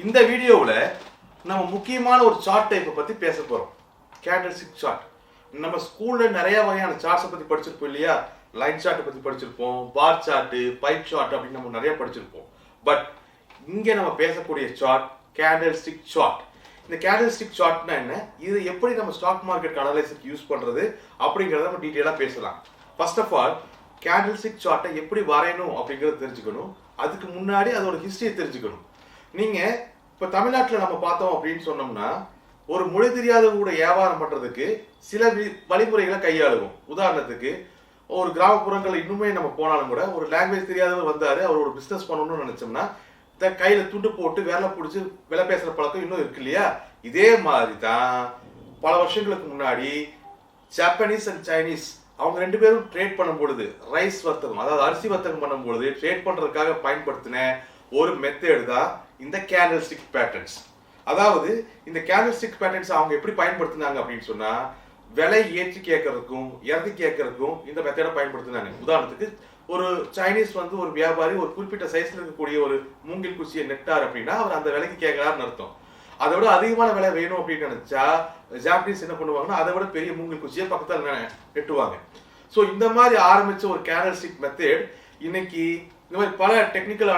இந்த வீடியோவில் நம்ம முக்கியமான ஒரு சார்ட் டைப்பை பற்றி பேச போகிறோம். Candlestick chart. நம்ம ஸ்கூலில் நிறைய வகையான சார்ட்ஸை பற்றி படிச்சிருப்போம் இல்லையா? லைன் சார்ட்டை பற்றி படிச்சிருப்போம், பார் சார்ட்டு, பைப் சார்ட் அப்படின்னு நம்ம நிறைய படிச்சிருப்போம். பட் இங்கே நம்ம பேசக்கூடிய சார்ட் கேண்டல்ஸ்டிக் சார்ட். இந்த கேண்டல்ஸ்டிக் சார்ட்னா என்ன, இது எப்படி நம்ம ஸ்டாக் மார்க்கெட் அனலைஸுக்கு யூஸ் பண்ணுறது அப்படிங்கிறத நம்ம டீட்டெயிலாக பேசலாம். ஃபர்ஸ்ட் ஆஃப் ஆல் கேண்டல்ஸ்டிக் சார்ட்டை எப்படி வரையணும் அப்படிங்கிறத தெரிஞ்சுக்கணும். அதுக்கு முன்னாடி அதோட ஹிஸ்டரியை தெரிஞ்சுக்கணும். நீங்கள் இப்போ தமிழ்நாட்டில் நம்ம பார்த்தோம் அப்படின்னு சொன்னோம்னா, ஒரு மொழி தெரியாதவங்க கூட வியாபாரம் பண்ணுறதுக்கு சில வழிமுறைகளை கையாளுவோம். உதாரணத்துக்கு ஒரு கிராமப்புறங்கள் இன்னுமே நம்ம போனாலும் கூட ஒரு லாங்குவேஜ் தெரியாதவர் வந்தார், அவர் ஒரு பிஸ்னஸ் பண்ணணும்னு நினச்சோம்னா கையில் துண்டு போட்டு வேலை பிடிச்சி விலை பேசுகிற பழக்கம் இன்னும் இருக்கு இல்லையா? இதே மாதிரி தான் பல வருஷங்களுக்கு முன்னாடி ஜப்பானீஸ் அண்ட் சைனீஸ் அவங்க ரெண்டு பேரும் ட்ரேட் பண்ணும் பொழுது, ரைஸ் வர்த்தகம் அதாவது அரிசி வர்த்தகம் பண்ணும் பொழுது ட்ரேட் பண்ணுறதுக்காக பயன்படுத்தின ஒரு மெத்தேடு தான் இந்த கேண்டல்ஸ்டிக் பேட்டர்ன்ஸ். அதாவது இந்த கேண்டல்ஸ்டிக் பேட்டர்ன்ஸ் அவங்க எப்படி பயன்படுத்தினாங்க அப்படின்னு சொன்னா, விலை ஏற்றி கேட்கறதுக்கும் இறக்கி கேட்கறதுக்கும் இந்த மெத்தேடை பயன்படுத்தினாங்க. உதாரணத்துக்கு ஒரு சைனீஸ் ஒரு வியாபாரி ஒரு குறிப்பிட்ட சைஸ்ல இருக்கக்கூடிய ஒரு மூங்கில் குச்சியை நெட்டார் அப்படின்னா அவர் அந்த விலைக்கு கேட்கறாருன்னு அர்த்தம். அதை விட அதிகமான விலை வேணும் அப்படின்னு நினைச்சா ஜாப்பனீஸ் என்ன பண்ணுவாங்கன்னா அதை விட பெரிய மூங்கில் குச்சியை பக்கத்தில் நெட்டுவாங்க. ஸோ இந்த மாதிரி ஆரம்பிச்ச ஒரு கேண்டல்ஸ்டிக் மெத்தட் இன்னைக்கு இந்த மாதிரி பல டெக்னிக்கல்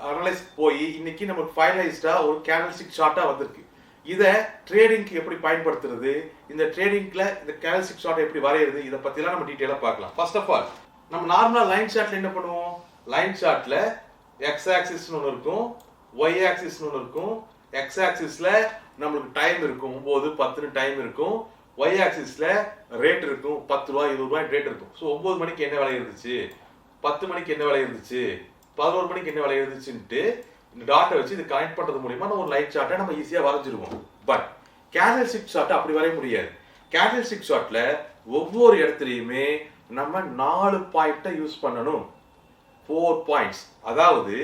அனலைஸ் போய் இன்னைக்கு நமக்கு ஃபைனலைஸ்டா ஒரு கேண்டல்ஸ்டிக் சார்ட்டா வந்திருக்கு. இதை ட்ரேடிங்க்கு எப்படி பயன்படுத்துறது, இந்த ட்ரேடிங்ல இந்த கேண்டல்ஸ்டிக் சார்ட்டை எப்படி வரையிறது, இதை பத்திலாம் நம்ம டீட்டெயிலாக பார்க்கலாம். ஃபர்ஸ்ட் ஆஃப் ஆல் நம்ம நார்மலா லைன் சார்ட்ல என்ன பண்ணுவோம்? லைன் சார்ட்ல எக்ஸ் ஆக்சிஸ்னு ஒன்று இருக்கும், ஒய் ஆக்சிஸ்னு ஒன்று இருக்கும். எக்ஸ் ஆக்சிஸ்ல நம்மளுக்கு டைம் இருக்கும், 9, 10 டைம் இருக்கும். ஒய் ஆக்சிஸ்ல ரேட் இருக்கும், 10 ரூபாய் 20 ரூபாய் ரேட் இருக்கும். ஸோ 9 மணிக்கு என்ன விலை இருந்துச்சு, 10 மணிக்கு என்ன விலை இருந்துச்சு, 11 மணிக்கு என்ன விலை இருந்துச்சுன்ட்டு இந்த டாட்டை வச்சு இது கனெக்ட் பண்றது மூலியமா நம்ம ஒரு லைட் சார்ட்டை நம்ம ஈஸியா வரைஞ்சிருவோம். பட் கேண்டல்ஸ்டிக் சார்ட்டை அப்படி வரைய முடியாது. கேண்டல்ஸ்டிக் சார்ட்ல ஒவ்வொரு இடத்துலையுமே நம்ம 4 பாயிண்ட்டை யூஸ் பண்ணணும். 4 பாயிண்ட்ஸ். அதாவது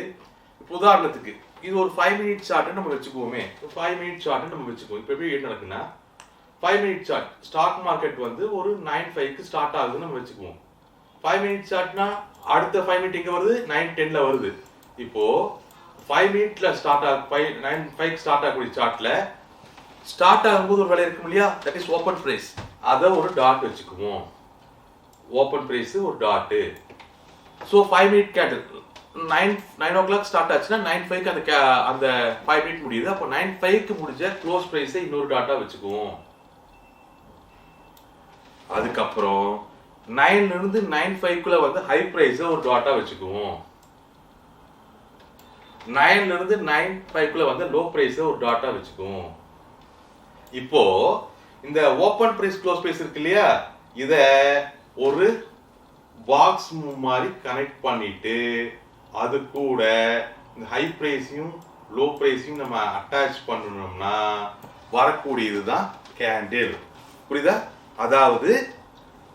உதாரணத்துக்கு இது ஒரு 5 மினிட் சார்ட் நம்ம வச்சுக்குவோமே. 5 மினிட் சார்ட் நம்ம வச்சுக்குவோம். இப்போ எப்படி என்ன நடக்குன்னா, 5 மினிட் சார்ட் ஸ்டாக் மார்க்கெட் ஒரு 9:05க்கு ஸ்டார்ட் ஆகுதுன்னு நம்ம வச்சுக்குவோம். 5 மினிட் சார்ட்னா அடுத்த 5 மினிட் எங்க வருது, 9:10ல வருது. இப்போ 5 மினிட்ல ஸ்டார்ட் ஆகும், 9:05க்கு ஸ்டார்ட் ஆகக்கூடிய சார்ட்ல ஸ்டார்ட் ஆகும்போது ஒரு விலை இருக்கும் இல்லையா, தட் இஸ் ஓப்பன் பிரைஸ். அதை ஒரு டாட் வச்சுக்குவோம். ஓப்பன் பிரைஸ் ஒரு dot. So 5 minute candle 9 o'clock start ஆச்சுன்னா 9:05க்கு அந்த 5 மினிட் முடியுது. அப்போ 9:05க்கு முடிஞ்ச க்ளோஸ் பிரைஸை இன்னொரு டாட்டா வச்சுக்குவோம். அதுக்கப்புறம் 9ல இருந்து 9:05க்குள்ள ஹை பிரைஸை ஒரு டாட்டா வச்சுக்குவோம். 9ல இருந்து 9:05க்குள்ள லோ பிரைஸை ஒரு டாட்டா வச்சுக்குவோம். இப்போ இந்த ஓப்பன் பிரைஸ் க்ளோஸ் பிரைஸ் இருக்கு இல்லையா, இத ஒரு பாக்ஸ் மாதிரி கனெக்ட் பண்ணிட்டு அது கூட இந்த ஹை பிரைஸையும் லோ பிரைஸையும் நம்ம அட்டாச் பண்ணணும்னா வரக்கூடியது தான் கேண்டில். புரியுதா? அதாவது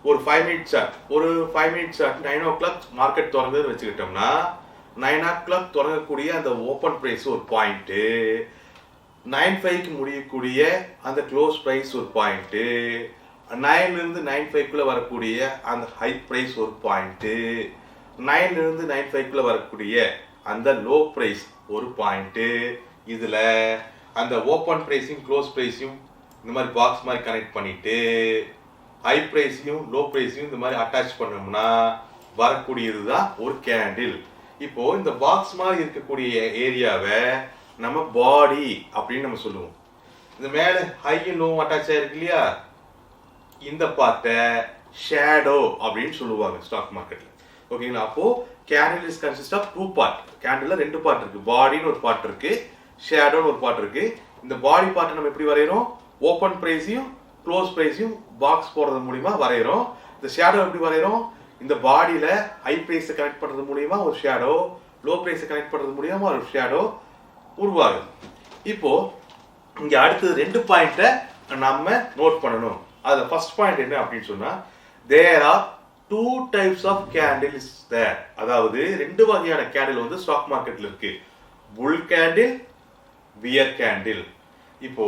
ஒரு 5 மினிட் சார்ட், 9 o'clock மார்க்கெட் திறந்ததுன்னு வச்சுக்கிட்டோம்னா 9 o'clock தொடங்கக்கூடிய அந்த ஓப்பன் பிரைஸ் ஒரு பாயிண்ட், 9:05க்கு முடியக்கூடிய அந்த க்ளோஸ் பிரைஸ் ஒரு பாயிண்ட், 9ல இருந்து 9:05க்குள்ள வரக்கூடிய அந்த ஹை பிரைஸ் ஒரு பாயிண்ட், 9ல இருந்து 9:05க்குள்ள வரக்கூடிய அந்த லோ பிரைஸ் ஒரு பாயிண்ட். இதுல அந்த ஓப்பன் பிரைஸையும் க்ளோஸ் பிரைஸையும் இந்த மாதிரி பாக்ஸ் மாதிரி கனெக்ட் பண்ணிட்டு ஹை பிரைஸையும் லோ பிரைஸையும் இந்த மாதிரி அட்டாச் பண்ணோம்னா வரக்கூடியது தான் ஒரு கேண்டில். இப்போ இந்த பாக்ஸ் மாதிரி இருக்கக்கூடிய ஏரியாவை நம்ம பாடி அப்படின்னு நம்ம சொல்லுவோம். இந்த மேல ஹையும் லோ அட்டாச் ஆயிருக்கு இல்லையா, இந்த பார்ட்டை ஷேடோ அப்படின்னு சொல்லுவாங்க ஸ்டாக் மார்க்கெட்ல. ஓகேங்களா? அப்போ candle is consist of 2 part. கேண்டில்ல 2 பார்ட் இருக்கு. பாடின்னு ஒரு பார்ட் இருக்கு, ஷேடோன்னு ஒரு பார்ட் இருக்கு. இந்த பாடி பார்ட்டை நம்ம எப்படி வரையறோம்? ஓப்பன் பிரைஸையும் க்ளோஸ் பிரைஸையும் பாக்ஸ் போடுறது மூலியமா வரையறோம். இந்த ஷேடோ எப்படி வரையறோம்? இந்த பாடியில ஹை பிரைஸை கனெக்ட் பண்றது மூலியமா ஒரு ஷேடோ, லோ பிரைஸை கனெக்ட் பண்றது மூலியமா ஒரு ஷேடோ உருவாகுது. இப்போ இங்க அடுத்தது 2 பாயிண்ட்டை நம்ம நோட் பண்ணணும். அதுல ஃபர்ஸ்ட் பாயிண்ட் என்ன அப்படின்னு சொன்னா, there are 2 types of candles there. அதாவது 2 வகையான கேண்டில் ஸ்டாக் மார்க்கெட்ல இருக்கு. புல் கேண்டில், பியர் கேண்டில். இப்போ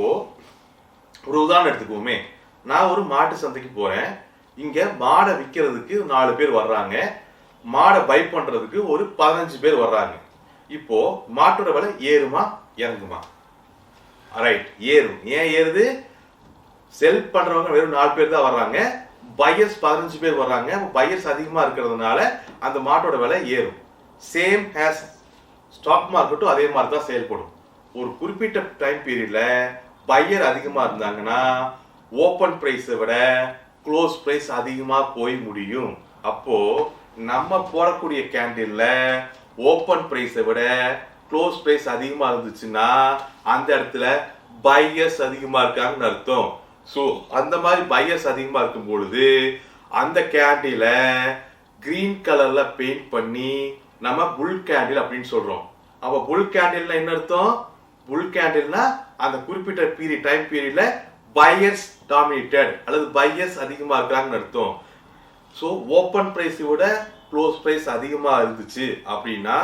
ஒரு உதாரணம் எடுத்துக்குவோமே. நான் ஒரு மாட்டு சந்தைக்கு போறேன். இங்க மாடை விற்கிறதுக்கு 4 பேர் வர்றாங்க, மாடை பை பண்றதுக்கு ஒரு 15 பேர் வர்றாங்க. இப்போ மாட்டோட விலை ஏறுமா இறங்குமா? ரைட், ஏறும். ஏன் ஏறுது? செல் பண்றவங்க வெறும் 4 பேர் தான் வர்றாங்க, பையர்ஸ் 15 பேர் வர்றாங்க. பையர்ஸ் அதிகமா இருக்கிறதுனால அந்த மாட்டோட விலை ஏறும். சேம் ஹேஸ் ஸ்டாக் மார்க்கெட்டும் அதே மாதிரி தான் செயல்படும். ஒரு குறிப்பிட்ட டைம் பீரியட்ல பையர் அதிகமா இருந்தாங்கன்னா ஓப்பன் பிரைஸை விட க்ளோஸ் பிரைஸ் அதிகமா போய் முடியும். அப்போ நம்ம போடக்கூடிய கேண்டில்ல ஓப்பன் பிரைஸை விட க்ளோஸ் பிரைஸ் அதிகமா இருந்துச்சுன்னா அந்த இடத்துல பையர்ஸ் அதிகமா இருக்காங்கன்னு அர்த்தம். ஸோ அந்த மாதிரி பையர்ஸ் அதிகமா இருக்கும் பொழுது அந்த கேண்டில கிரீன் கலர்ல பெயிண்ட் பண்ணி நம்ம புல் கேண்டில் அப்படின்னு சொல்றோம். அப்ப புல் கேண்டில்னா என்ன அர்த்தம்? புல் கேண்டில்னா அந்த குறிப்பிட்ட பீரியட் டைம் பீரியட்ல பையர்ஸ் டாமினேட்டட் அல்லது பையர்ஸ் அதிகமா இருக்காங்கன்னு அர்த்தம். ஸோ ஓப்பன் பிரைஸை விட க்ளோஸ் பிரைஸ் அதிகமா இருந்துச்சு அப்படின்னா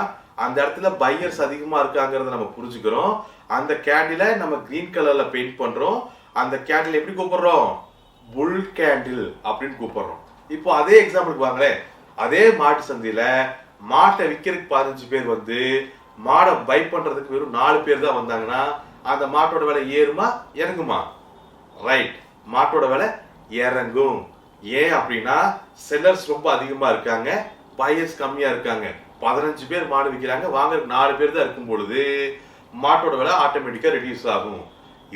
அந்த இடத்துல பையர்ஸ் அதிகமா இருக்காங்கிறத நம்ம புரிஞ்சுக்கிறோம். அந்த கேண்டில நம்ம கிரீன் கலர்ல பெயிண்ட் பண்றோம். அந்த கேண்டில் எப்படி கூப்பிடுறோம்? புல் கேண்டில் அப்படின்னு கூப்பிடுறோம். இப்போ அதே எக்ஸாம்பிளுக்கு வாங்களேன். அதே மாட்டு சந்தையில மாட்டை விற்கிறதுக்கு 15 பேர் வந்து மாடை பை பண்றதுக்கு வெறும் 4 பேர் தான் வந்தாங்கன்னா அந்த மாட்டோட விலை ஏறுமா இறங்குமா? ரைட், மாட்டோட விலை இறங்கும். ஏன் அப்படின்னா செல்லர்ஸ் ரொம்ப அதிகமா இருக்காங்க, பையர்ஸ் கம்மியா இருக்காங்க. 15 பேர் மாடு விற்கிறாங்க, வாங்குறதுக்கு 4 பேர் தான் இருக்கும் பொழுது மாட்டோட விலை ஆட்டோமேட்டிக்கா ரெடியூஸ் ஆகும்.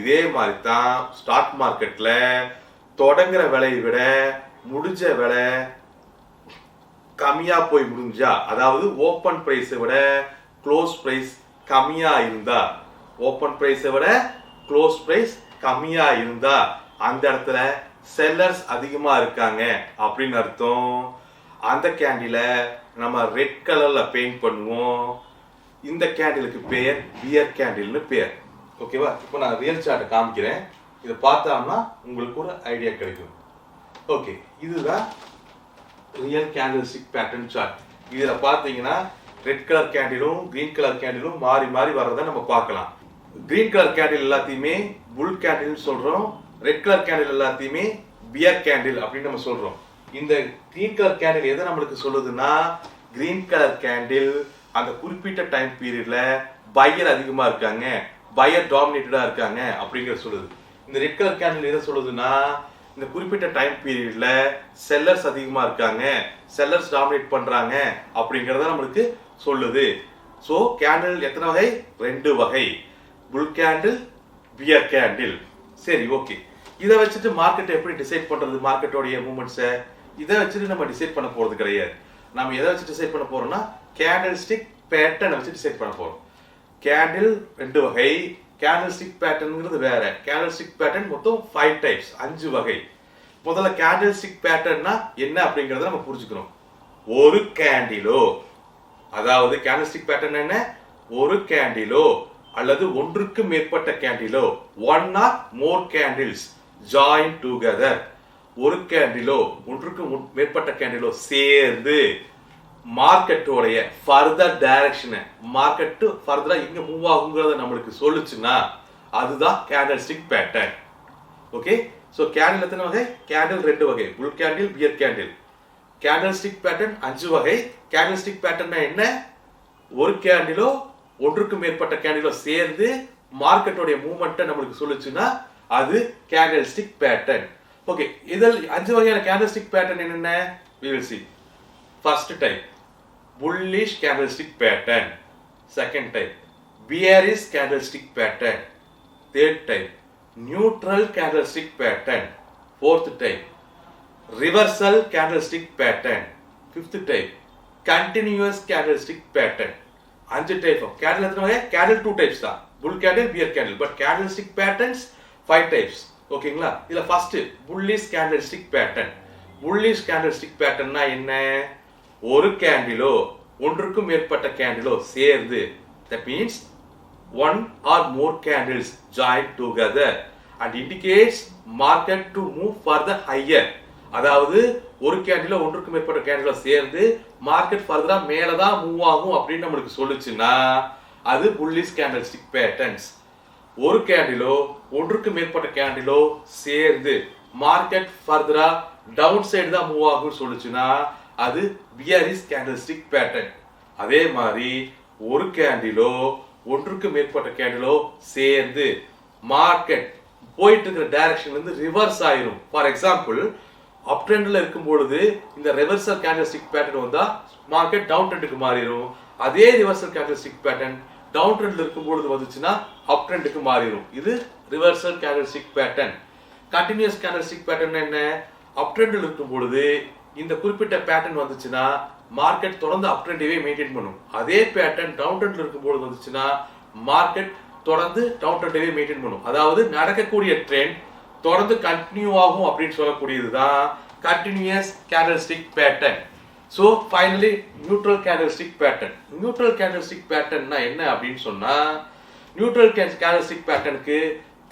இதே மாதிரி தான் ஸ்டாக் மார்க்கெட்ல தொடங்குற விலையை விட முடிஞ்ச விலை கம்மியா போய் முடிஞ்சா, அதாவது ஓப்பன் பிரைஸை விட க்ளோஸ் பிரைஸ் கம்மியா இருந்தா, ஓப்பன் பிரைஸை விட க்ளோஸ் பிரைஸ் கம்மியா இருந்தா அந்த இடத்துல செல்லர்ஸ் அதிகமா இருக்காங்க அப்படின்னு அர்த்தம். அந்த கேண்டில நம்ம ரெட் கலர்ல பெயிண்ட் பண்ணுவோம். இந்த கேண்டிலுக்கு பேர் பியர் கேண்டில்னு பேர். ஓகேவா? இப்போ நான் ரியல் சார்ட்டை காமிக்கிறேன். இதை பார்த்தோம்னா உங்களுக்கு ஒரு ஐடியா கிடைக்கும். ஓகே, இதுதான் ரியல் கேண்டில்ஸ்டிக் பேட்டர்ன் சார்ட். இதுல பாத்தீங்கன்னா ரெட் கலர் கேண்டிலும் கிரீன் கலர் கேண்டிலும் மாறி மாறி வர்றதை நம்ம பார்க்கலாம். கிரீன் கலர் கேண்டில் எல்லாத்தையுமே புல் கேண்டில் சொல்றோம், ரெட் கலர் கேண்டில் எல்லாத்தையுமே பியர் கேண்டில் அப்படின்னு நம்ம சொல்றோம். இந்த கிரீன் கலர் கேண்டில் எதை நம்மளுக்கு சொல்லுதுன்னா, கிரீன் கலர் கேண்டில் அந்த குறிப்பிட்ட டைம் பீரியட்ல பையர் அதிகமா இருக்காங்க, பையர் டாமினேட்டடா இருக்காங்க அப்படிங்கறது சொல்லுது. இந்த ரெட் கலர் கேண்டில் எதை சொல்லுதுன்னா, இந்த குறிப்பிட்ட டைம் பீரியட்ல செல்லர்ஸ் அதிகமா இருக்காங்க, செல்லர்ஸ் டாமினேட் பண்றாங்க அப்படிங்கறத நம்மளுக்கு சொல்லுது. சோ கேண்டில் எத்தனை வகை? 2 வகை, புல் கேண்டில், பியர் கேண்டில். சரி, ஓகே. இதை வச்சுட்டு மார்க்கெட் எப்படி டிசைட் பண்றது? மார்க்கெட்டோடைய மூவ்மெண்ட்ஸை இதை வச்சுட்டு நம்ம டிசைட் பண்ண போறது கிடையாது. நம்ம எதை வச்சு டிசைட் பண்ண போறோம்னா கேண்டில் ஸ்டிக் பேட்டர்னை வச்சு டிசைட் பண்ண போறோம். கேண்டில் 2 வகை, கேண்டில் ஸ்டிக் பேட்டர்ன்ங்கிறது வேற. கேண்டில் ஸ்டிக் பேட்டர்ன் மொத்தம் 5 டைப்ஸ், 5 வகை. முதல்ல கேண்டில் ஸ்டிக் பேட்டர்ன்னா என்ன அப்படிங்கறத நம்ம புரிஞ்சுக்கணும். ஒரு கேண்டிலோ, அதாவது கேண்டில் ஸ்டிக் பேட்டர்ன் என்ன? ஒரு கேண்டிலோ அல்லது ஒன்றுக்கு மேற்பட்ட கேண்டிலோ, ஒன் ஆர் மோர் கேண்டில்ஸ் ஜாயின் டுகெதர். ஒரு கேண்டிலோ ஒன்றுக்கு மேற்பட்ட கேண்டிலோ சேர்ந்து மார்க்கெட்டோடைய ஃபர்தர் டைரக்ஷனை, மார்க்கெட் ஃபர்தரா எங்க மூவ் ஆகுங்கிறத நம்மளுக்கு சொல்லுச்சுன்னா அதுதான் candle stick pattern. Okay, so candle எத்தனை வகை? கேண்டில் 2 வகை, bull candle, bear candle. Candle stick pattern 5 வகை. கேண்டில் ஸ்டிக் பேட்டர்ன்னா என்ன? ஒரு கேண்டிலோ ஒன்றுக்கு மேற்பட்ட கேண்டிலோ சேர்ந்து மார்க்கெட்டோடைய மூவ்மெண்ட்டை நம்மளுக்கு சொல்லுச்சுன்னா அது கேண்டில் ஸ்டிக் பேட்டர்ன். ஓகே, இதில் 5 வகையான கேண்டில் ஸ்டிக் பேட்டர்ன் என்னென்ன? we will see. First type, bullish candlestick pattern. Second type, bearish candlestick pattern. Third type, neutral candlestick pattern. Fourth type, reversal candlestick pattern. Fifth type, continuous candlestick pattern. 5 type of candle எத்தனை வகை? Candle 2 types தான், bull candle, bear candle. But candlestick patterns 5 types. ஓகேங்களா? இதுல first bullish candlestick pattern. bullish candlestick patternனா என்ன? ஒரு கேண்டிலோ ஒன்றுக்கு மேற்பட்ட கேண்டிலோ சேர்ந்து, that means one or more candles join together and indicates market to move further higher. அதாவது ஒரு கேண்டிலோ ஒன்றுக்கு மேற்பட்ட கேண்டிலோ சேர்ந்து மார்க்கெட் ஃபர்தரா மேலதான் மூவ் ஆகும் அப்படின்னு நம்மளுக்கு சொல்லுச்சுன்னா அது bullish candlestick patterns. ஒரு கேண்டிலோ ஒன்றுக்கு மேற்பட்ட கேண்டிலோ சேர்ந்து மார்க்கெட் ஃபர்தரா டவுன் சைடு தான் மூவ் ஆகும்னு சொல்லுச்சுன்னா அது bearish candlestick pattern. அதே மாதிரி ஒரு கேண்டிலோ ஒன்றுக்கு மேற்பட்ட கேண்டிலோ சேர்ந்து மார்க்கெட் போயிட்டு இருக்கிற டைரக்ஷன்ல இருந்து ரிவர்ஸ் ஆயிரும். ஃபார் எக்ஸாம்பிள் அப் ட்ரெண்ட்ல இருக்கும் பொழுது இந்த ரிவர்சல் கேண்டல்ஸ்டிக் பேட்டர்ன் வந்தா மார்க்கெட் டவுன் ட்ரெண்டுக்கு மாறிடும். அதே ரிவர்சல் கேண்டல்ஸ்டிக் பேட்டர்ன் டவுன் ட்ரெண்ட்ல இருக்கும் பொழுது வந்துச்சுன்னா அப் ட்ரெண்டுக்கு மாறிடும். இது reversal candlestick pattern. Continuous candlestick pattern என்ன? அப் ட்ரெண்ட்ல இருக்கும் பொழுது இந்த குறிப்பிட்ட பேட்டர்ன் வந்துச்சுன்னா மார்க்கெட் தொடர்ந்து அப் ட்ரெண்டையே மெயின்டைன் பண்ணும். அதே பேட்டர்ன் டவுன் ட்ரெண்ட்ல இருக்கும் பொழுது வந்துச்சுன்னா மார்க்கெட் தொடர்ந்து டவுன் ட்ரெண்டையே மெயின்டைன் பண்ணும். அதாவது நடக்கக்கூடிய ட்ரெண்ட் தொடர்ந்து கண்டினியூ ஆகும் அப்படின்னு சொல்லக்கூடியதுதான் continuous candlestick pattern. So finally neutral candlestick pattern. Neutral candlestick பேட்டர்ன்னா என்ன அப்படின்னு சொன்னா நியூட்ரல் கேண்டல்ஸ்டிக் பேட்டர்னுக்கு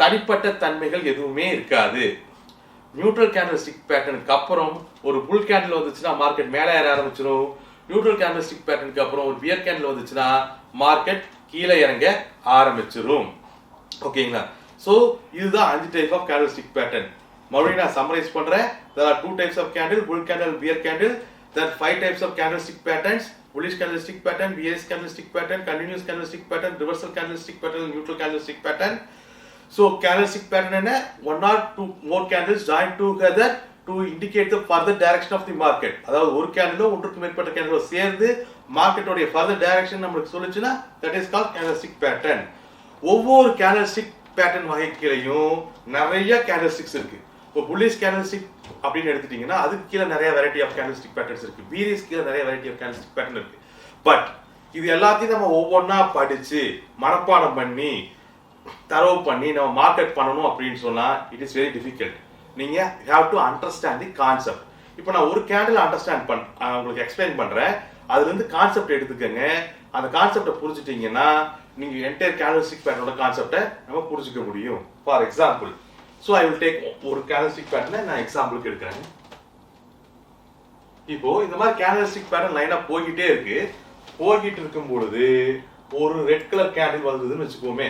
தனிப்பட்ட தன்மைகள் எதுவுமே இருக்காது. நியூட்ரல் கேண்டல்ஸ்டிக் பேட்டர்னுக்கு அப்புறம் ஒரு புல் கேண்டில் வந்துச்சுன்னா மார்க்கெட் மேலே ஏற ஆரம்பிச்சிடும். நியூட்ரல் கேண்டல்ஸ்டிக் பேட்டர்னுக்கு அப்புறம் ஒரு பியர் கேண்டில் வந்துச்சுன்னா மார்க்கெட் கீழே இறங்க ஆரம்பிச்சிடும். ஓகேங்களா? ஸோ இதுதான் 5 டைப் ஆஃப் கேண்டல்ஸ்டிக் பேட்டர்ன். மறுபடியும் நான் சம்மரைஸ் பண்றேன். There are 2 types of candle, bull candle, bear candle. There are 5 types of candlestick patterns: bullish candlestick pattern, bearish candlestick pattern, continuous candlestick pattern, reversal candlestick pattern, neutral candlestick pattern. So candlestick pattern என்ன? 1 or 2 more candles joined together to indicate the further direction of the market. அதாவது ஒரு கேண்டிலோ ஒன்றுக்கு மேற்பட்ட கேண்டிலோ சேர்ந்து மார்க்கெட்டோட further direction நமக்கு சொல்லுச்சுன்னா that is called candlestick pattern. ஒவ்வொரு candlestick pattern வகைகளையும் நிறைய கேண்டல்ஸ்டிக்ஸ் இருக்கு. இப்போ புல்லிஷ் கேண்டல்ஸ்டிக் அப்படின்னு எடுத்துட்டீங்கன்னா அதுக்கு கீழே நிறைய வெரைட்டி ஆஃப் கேண்டல்ஸ்டிக் பேட்டர்ன்ஸ் இருக்கு. பீரிஷ் கீழே நிறைய வெரைட்டி ஆஃப் கேண்டல்ஸ்டிக் பேட்டர்ன் இருக்கு. பட் இது எல்லாத்தையும் நம்ம ஒவ்வொன்றா படிச்சு மனப்பாடம் பண்ணி தரவு பண்ணி நம்ம மார்க்கெட் பண்ணணும் அப்படின்னு சொன்னா இட் இஸ் வெரி டிஃபிகல்ட். நீங்க have to understand the concept. இப்போ நான் ஒரு கேண்டில் அண்டர்ஸ்டாண்ட் உங்களுக்கு எக்ஸ்பிளைன் பண்றேன். அதுல இருந்து கான்செப்ட் எடுத்துக்கங்க. அந்த கான்செப்டை புரிஞ்சுட்டீங்கன்னா நீங்க என்டையர் கேண்டல்ஸ்டிக் பேட்டர்னோட கான்செப்டை நம்ம புரிஞ்சுக்க முடியும். For example, so I will take ஒரு கேண்டல்ஸ்டிக் பேட்டர்னை நான் எக்ஸாம்பிளுக்கு எடுக்கிறேன். இப்போ இந்த மாதிரி கேண்டல்ஸ்டிக் பேட்டர்ன் லைனா போய்கிட்டே இருக்கு. போய்கிட்டு இருக்கும் பொழுது ஒரு ரெட் கலர் கேண்டில் வந்ததுன்னு வச்சுக்கோமே.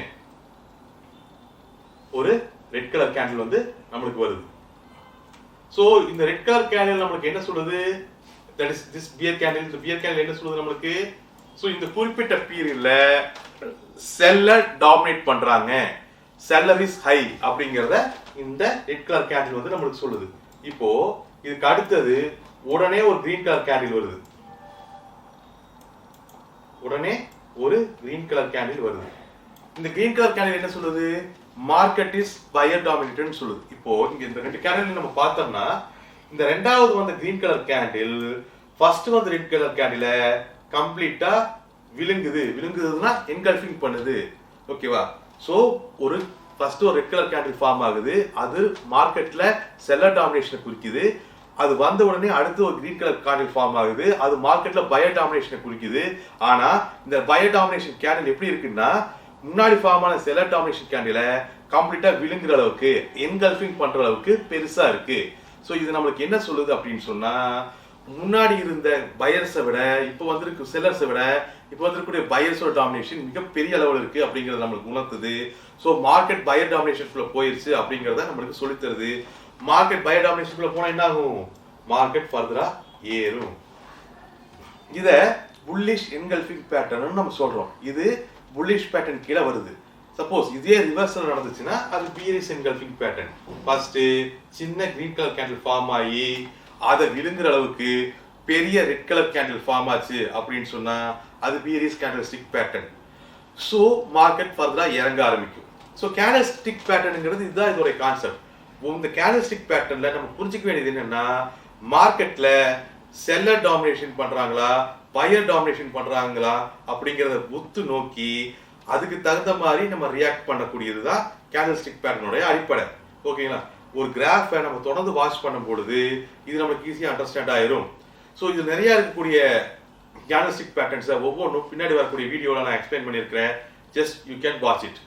ஒரு ரெட் கலர் கேண்டில் வந்து நம்மளுக்கு வருது. ஸோ இந்த ரெட் கலர் கேண்டில் நம்மளுக்கு என்ன சொல்லுது? That is this bear candle. இந்த பியர் கேண்டில் என்ன சொல்லுது நம்மளுக்கு? ஸோ இந்த குறிப்பிட்ட பீரியட்ல செல்லர் டாமினேட் பண்றாங்க, செல்லர் இஸ் ஹை அப்படிங்கறத இந்த ரெட் கலர் கேண்டில் வந்து நம்மளுக்கு சொல்லுது. இப்போ இதுக்கு அடுத்தது உடனே ஒரு கிரீன் கலர் கேண்டில் வருது. உடனே ஒரு கிரீன் கலர் கேண்டில் வருது. இந்த கிரீன் கலர் கேண்டில் என்ன சொல்லுது? மார்க்கெட் இஸ் பையர் டாமினேட்டட்னு சொல்லுது. இப்போ இங்க இந்த ரெண்டு கேண்டில் நம்ம பார்த்தோம்னா இந்த ரெண்டாவது வந்த கிரீன் கலர் கேண்டில் ஃபர்ஸ்ட் வந்து ரெட் கலர் கேண்டில கம்ப்ளீட்டா விழுங்குதுன்னா என்கல்ஃபிங் பண்ணுது. ஓகேவா? சோ ஒரு ஃபர்ஸ்ட் ஒரு ரெட் கலர் கேண்டில் ஃபார்ம் ஆகுது. அது மார்க்கெட்ல செல்லர் டாமினேஷனை குறிக்குது. அது வந்த உடனே அடுத்து ஒரு கிரீன் கலர் கேண்டில் ஃபார்ம் ஆகுது. அது மார்க்கெட்ல பையர் டாமினேஷனை குறிக்குது. ஆனா இந்த பையர் டாமினேஷன் கேண்டில் எப்படி இருக்குன்னா முன்னாடி ஃபார்ம் ஆன செல்லர் டாமினேஷன் கேண்டில கம்ப்ளீட்டா விழுங்குற அளவுக்கு என்கல்ஃபிங் பண்ற அளவுக்கு பெருசா இருக்கு. சோ இது நம்மளுக்கு என்ன சொல்லுது அப்படின்னு சொன்னா முன்னாடி இருந்த பையர்ஸை விட இப்போ வந்திருக்கு செல்லர்ஸை விட இப்போ வந்திருக்கக்கூடிய பையர்ஸோட டாமினேஷன் மிகப்பெரிய அளவில் இருக்கு அப்படிங்கறத நம்மளுக்கு உணர்த்துது. ஸோ மார்க்கெட் பையர் டாமினேஷனுக்குள்ள போயிருச்சு அப்படிங்கறத நம்மளுக்கு சொல்லித் தருது. மார்க்கெட் பையர் டாமினேஷனுக்குள்ள போனா என்ன ஆகும்? மார்க்கெட் ஃபர்தரா ஏறும். இத புல்லிஷ் என்கல்ஃபிங் பேட்டர்ன் நம்ம சொல்றோம். இது புல்லிஷ் பேட்டர்ன் கீழே வருது. சப்போஸ் இதே ரிவர்சல் நடந்துச்சுன்னா அது பீரிஷ் என்கல்ஃபிங் பேட்டர்ன். ஃபர்ஸ்ட் சின்ன கிரீன் கலர் கேண்டில் ஃபார்ம் ஆகி அதை விழுங்குற அளவுக்கு பெரிய ரெட் கலர் கேண்டில் ஃபார்ம் ஆச்சு அப்படின்னு சொன்னா அது பீரிஷ் கேண்டல்ஸ்டிக் பேட்டர்ன். ஸோ மார்க்கெட் ஃபர்தரா இறங்க ஆரம்பிக்கும். ஸோ கேண்டல்ஸ்டிக் பேட்டர்னுங்கிறது இதுதான் இதோட கான்செப்ட். இந்த கேண்டல்ஸ்டிக் பேட்டர்ன்ல நம்ம புரிஞ்சுக்க வேண்டியது என்னன்னா மார்க்கெட்ல செல்லர் டாமினேஷன் பண்றாங்களா பையர் டாமினேஷன் பண்றாங்களா அப்படிங்கறத உத்து நோக்கி அதுக்கு தகுந்த மாதிரி நம்ம ரியாக்ட் பண்ணக்கூடியதுதான் கேண்டல்ஸ்டிக் பேட்டர்னோட அடிப்படை. ஓகேங்களா? ஒரு கிராஃபை நம்ம தொடர்ந்து வாட்ச் பண்ணும் பொழுது இது நமக்கு ஈஸியா அண்டர்ஸ்டாண்ட் ஆயிரும். ஸோ இது நிறைய இருக்கக்கூடிய கேண்டல்ஸ்டிக் பேட்டர்ன்ஸை ஒவ்வொன்றும் பின்னாடி வரக்கூடிய வீடியோல நான் எக்ஸ்பிளைன் பண்ணியிருக்கிறேன். Just you can watch it.